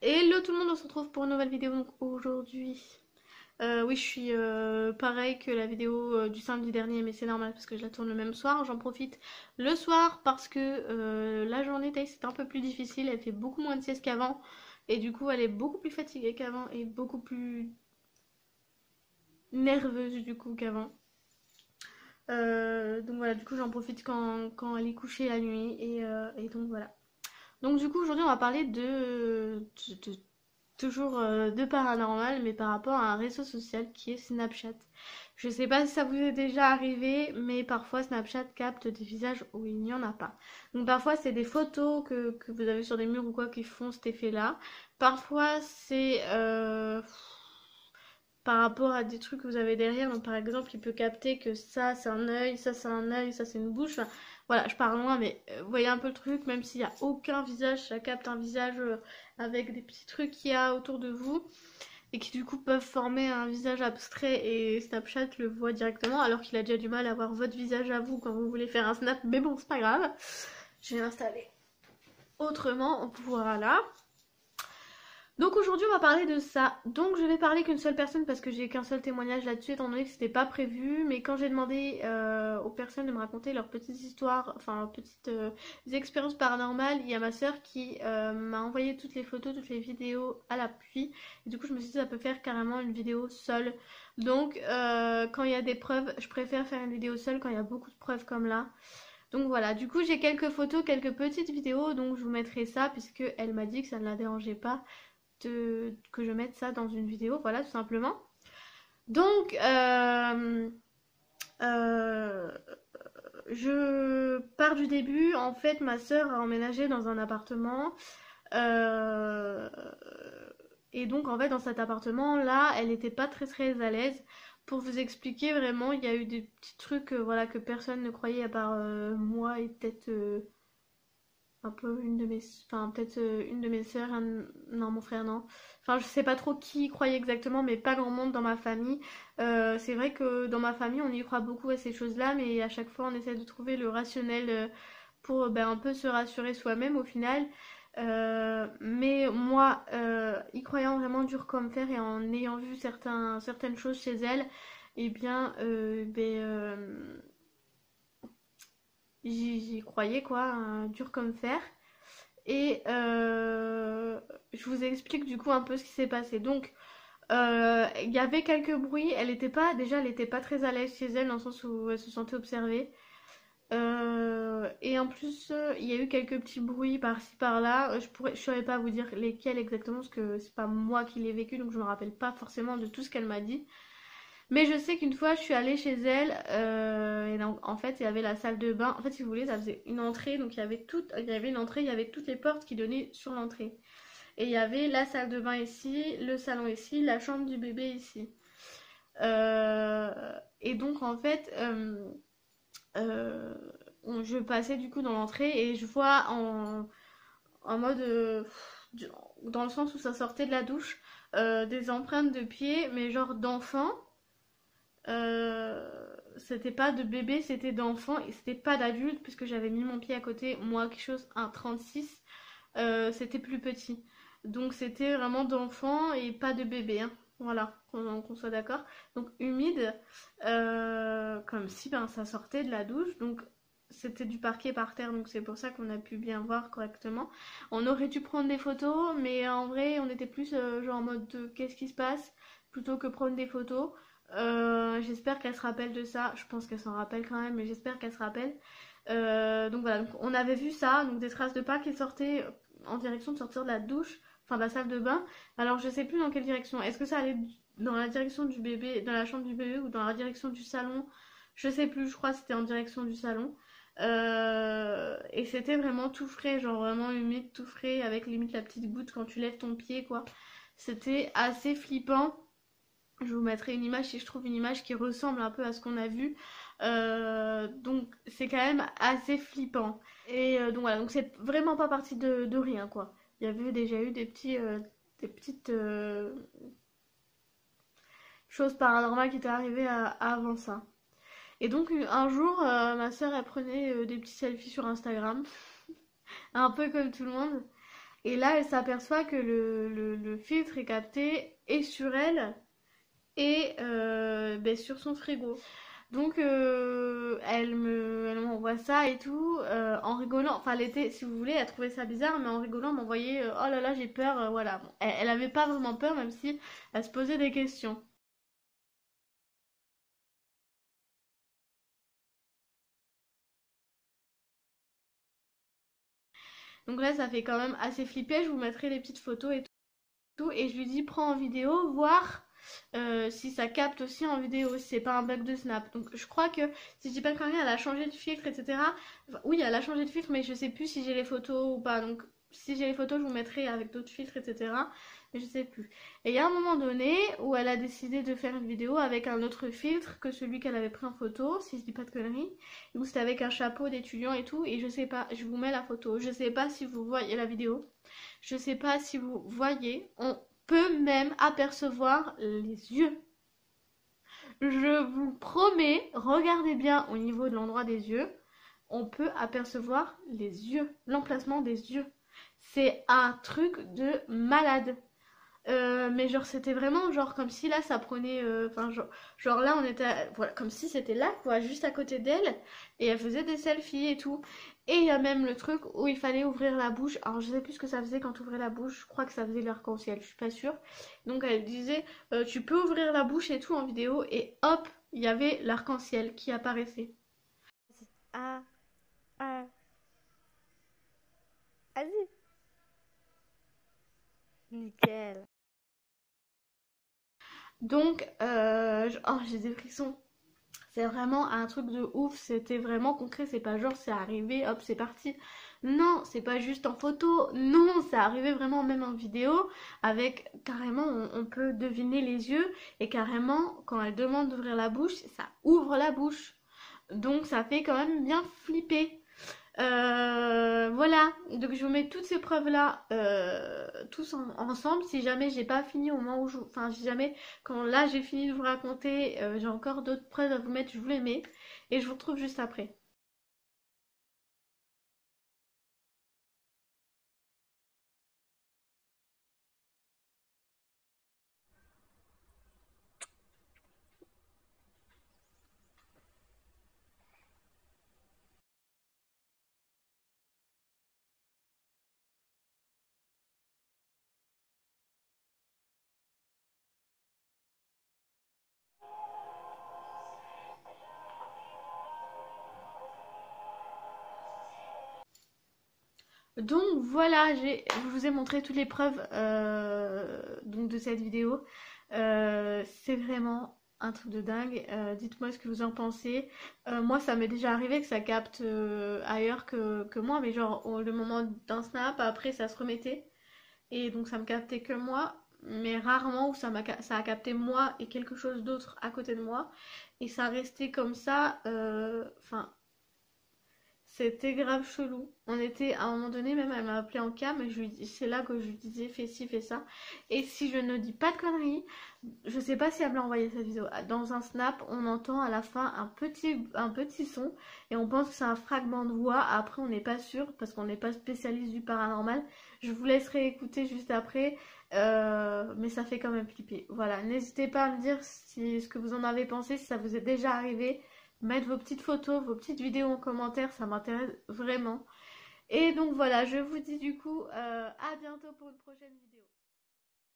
Hello tout le monde, on se retrouve pour une nouvelle vidéo donc aujourd'hui. Oui, je suis pareil que la vidéo du samedi dernier, mais c'est normal parce que je la tourne le même soir. J'en profite le soir parce que la journée Thaïs c'est un peu plus difficile, elle fait beaucoup moins de sieste qu'avant et du coup elle est beaucoup plus fatiguée qu'avant et beaucoup plus nerveuse du coup qu'avant. Donc voilà, du coup j'en profite quand elle est couchée la nuit et donc voilà. Donc du coup aujourd'hui on va parler de toujours de paranormal, mais par rapport à un réseau social qui est Snapchat. Je sais pas si ça vous est déjà arrivé, mais parfois Snapchat capte des visages où il n'y en a pas. Donc parfois c'est des photos que vous avez sur des murs ou quoi qui font cet effet-là. Parfois c'est par rapport à des trucs que vous avez derrière. Donc par exemple, il peut capter que ça c'est un œil, ça c'est un œil, ça c'est une bouche. Enfin, voilà, je pars loin, mais vous voyez un peu le truc, même s'il n'y a aucun visage, ça capte un visage avec des petits trucs qu'il y a autour de vous et qui du coup peuvent former un visage abstrait et Snapchat le voit directement alors qu'il a déjà du mal à voir votre visage à vous quand vous voulez faire un snap, mais bon, c'est pas grave. Je vais l'installer autrement, voilà. Donc aujourd'hui on va parler de ça. Donc je vais parler qu'une seule personne parce que j'ai qu'un seul témoignage là-dessus étant donné que c'était pas prévu. Mais quand j'ai demandé aux personnes de me raconter leurs petites histoires, enfin leurs petites expériences paranormales, il y a ma soeur qui m'a envoyé toutes les photos, toutes les vidéos à l'appui. Et du coup je me suis dit ça peut faire carrément une vidéo seule. Donc quand il y a des preuves, je préfère faire une vidéo seule quand il y a beaucoup de preuves comme là. Donc voilà, du coup j'ai quelques photos, quelques petites vidéos, donc je vous mettrai ça puisque elle m'a dit que ça ne la dérangeait pas que je mette ça dans une vidéo, voilà, tout simplement. Donc, euh, je pars du début. En fait, ma soeur a emménagé dans un appartement. euh, et donc, en fait, dans cet appartement-là, elle n'était pas très très à l'aise. Pour vous expliquer vraiment, il y a eu des petits trucs voilà, que personne ne croyait à part moi et peut-être un peu une de mes, enfin peut-être une de mes sœurs, non mon frère non. Enfin je sais pas trop qui y croyait exactement, mais pas grand monde dans ma famille. C'est vrai que dans ma famille on y croit beaucoup à ces choses-là, mais à chaque fois on essaie de trouver le rationnel pour ben, un peu se rassurer soi-même au final. Mais moi, y croyant vraiment dur comme fer et en ayant vu certaines choses chez elle, eh bien, j'y croyais quoi, dur comme fer. Et je vous explique du coup un peu ce qui s'est passé. Donc, il y avait quelques bruits. Elle était pas très à l'aise chez elle dans le sens où elle se sentait observée. Et en plus, il y a eu quelques petits bruits par-ci par-là. Je saurais pas vous dire lesquels exactement parce que c'est pas moi qui l'ai vécu, donc je me rappelle pas forcément de tout ce qu'elle m'a dit. Mais je sais qu'une fois, je suis allée chez elle, et donc, en fait, il y avait la salle de bain. En fait, si vous voulez, ça faisait une entrée, donc il y avait une entrée, il y avait toutes les portes qui donnaient sur l'entrée. Et il y avait la salle de bain ici, le salon ici, la chambre du bébé ici. Euh, et donc, en fait, euh, je passais du coup dans l'entrée et je vois en mode, dans le sens où ça sortait de la douche, des empreintes de pieds, mais genre d'enfants. C'était pas de bébé, c'était d'enfant et c'était pas d'adulte puisque j'avais mis mon pied à côté, moi quelque chose, un 36, c'était plus petit. Donc c'était vraiment d'enfant et pas de bébé, hein. Voilà, qu'on soit d'accord. Donc humide, comme si ben, ça sortait de la douche, donc c'était du parquet par terre, donc c'est pour ça qu'on a pu bien voir correctement. On aurait dû prendre des photos, mais en vrai on était plus genre en mode qu'est-ce qui se passe plutôt que prendre des photos. J'espère qu'elle se rappelle de ça. Je pense qu'elle s'en rappelle quand même, mais j'espère qu'elle se rappelle. Donc voilà, donc on avait vu ça, donc des traces de pas qui sortaient en direction de sortir de la douche, enfin de la salle de bain. Alors je sais plus dans quelle direction. Est-ce que ça allait dans la direction du bébé, dans la chambre du bébé ou dans la direction du salon? Je sais plus, je crois que c'était en direction du salon. Et c'était vraiment tout frais, genre vraiment humide, tout frais, avec limite la petite goutte quand tu lèves ton pied, quoi. C'était assez flippant. Je vous mettrai une image si je trouve une image qui ressemble un peu à ce qu'on a vu. Donc c'est quand même assez flippant. Et donc voilà, donc c'est vraiment pas parti de rien quoi. Il y avait déjà eu des petites choses paranormales qui étaient arrivées avant ça. Et donc un jour, ma soeur elle prenait des petits selfies sur Instagram, un peu comme tout le monde. Et là, elle s'aperçoit que le filtre est capté et sur elle et ben, sur son frigo. Donc elle m'envoie ça et tout en rigolant. Enfin, elle était, si vous voulez, elle trouvait ça bizarre, mais en rigolant, elle m'envoyait oh là là, j'ai peur. Voilà. Bon, elle avait pas vraiment peur, même si elle se posait des questions. Donc là, ça fait quand même assez flipper. Je vous mettrai les petites photos et tout. Et je lui dis, prends en vidéo, voir si ça capte aussi en vidéo, si c'est pas un bug de Snap. Donc je crois que, si je dis pas de conneries, elle a changé de filtre, etc. Enfin, oui, elle a changé de filtre, mais je sais plus si j'ai les photos ou pas. Donc si j'ai les photos, je vous mettrai avec d'autres filtres, etc. Mais je sais plus. Et il y a un moment donné où elle a décidé de faire une vidéo avec un autre filtre que celui qu'elle avait pris en photo, si je dis pas de conneries. Où c'était avec un chapeau d'étudiant et tout. Et je sais pas, je vous mets la photo. Je sais pas si vous voyez la vidéo. Je sais pas si vous voyez. On peut même apercevoir les yeux. Je vous promets, regardez bien au niveau de l'endroit des yeux. On peut apercevoir les yeux, l'emplacement des yeux. C'est un truc de malade. Mais genre c'était vraiment genre comme si là ça prenait enfin genre là on était voilà comme si c'était là quoi juste à côté d'elle et elle faisait des selfies et tout et il y a même le truc où il fallait ouvrir la bouche. Alors je sais plus ce que ça faisait quand tu ouvrais la bouche, je crois que ça faisait l'arc-en-ciel, je suis pas sûre. Donc elle disait tu peux ouvrir la bouche et tout en vidéo et hop il y avait l'arc-en-ciel qui apparaissait. Ah, ah, vas-y. Nickel. Donc oh, j'ai des frissons. C'est vraiment un truc de ouf, c'était vraiment concret, c'est pas genre c'est arrivé, hop, c'est parti. Non, c'est pas juste en photo, non, c'est arrivé vraiment même en vidéo, avec carrément, on peut deviner les yeux, et carrément, quand elle demande d'ouvrir la bouche, ça ouvre la bouche. Donc ça fait quand même bien flipper. Voilà, donc je vous mets toutes ces preuves-là tous ensemble. Si jamais j'ai pas fini au moment où enfin si jamais quand là j'ai fini de vous raconter, j'ai encore d'autres preuves à vous mettre, je vous les mets et je vous retrouve juste après. Donc voilà, je vous ai montré toutes les preuves donc de cette vidéo. C'est vraiment un truc de dingue. Dites-moi ce que vous en pensez. Moi, ça m'est déjà arrivé que ça capte ailleurs que moi, mais genre le moment d'un snap, après ça se remettait. Et donc ça me captait que moi, mais rarement où ça a capté moi et quelque chose d'autre à côté de moi. Et ça restait comme ça. Enfin, c'était grave chelou. On était à un moment donné, même elle m'a appelé en cam et c'est là que je lui disais fais ci, fais ça. Et si je ne dis pas de conneries, je sais pas si elle me l'a envoyé cette vidéo. Dans un snap, on entend à la fin un petit son et on pense que c'est un fragment de voix. Après, on n'est pas sûr parce qu'on n'est pas spécialiste du paranormal. Je vous laisserai écouter juste après, mais ça fait quand même flipper. Voilà, n'hésitez pas à me dire si ce que vous en avez pensé, si ça vous est déjà arrivé. Mettre vos petites photos, vos petites vidéos en commentaire, ça m'intéresse vraiment. Et donc voilà, je vous dis du coup à bientôt pour une prochaine vidéo.